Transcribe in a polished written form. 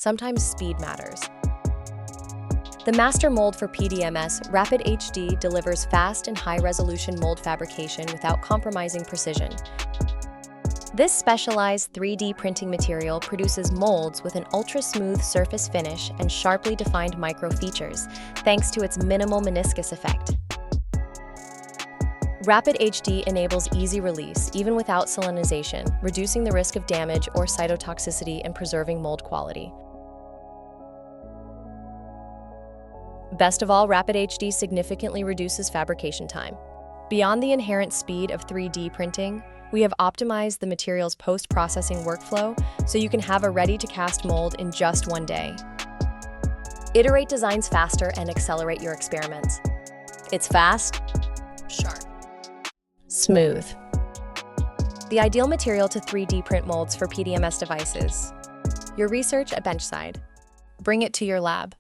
sometimes speed matters. The master mold for PDMS, RHD, delivers fast and high-resolution mold fabrication without compromising precision. This specialized 3D printing material produces molds with an ultra-smooth surface finish and sharply defined micro-features, thanks to its minimal meniscus effect. RHD enables easy release, even without salinization, reducing the risk of damage or cytotoxicity and preserving mold quality. Best of all, RHD significantly reduces fabrication time. Beyond the inherent speed of 3D printing, we have optimized the material's post-processing workflow so you can have a ready-to-cast mold in just one day. Iterate designs faster and accelerate your experiments. It's fast, sharp, smooth. The ideal material to 3D print molds for PDMS devices. Your research at benchside. Bring it to your lab.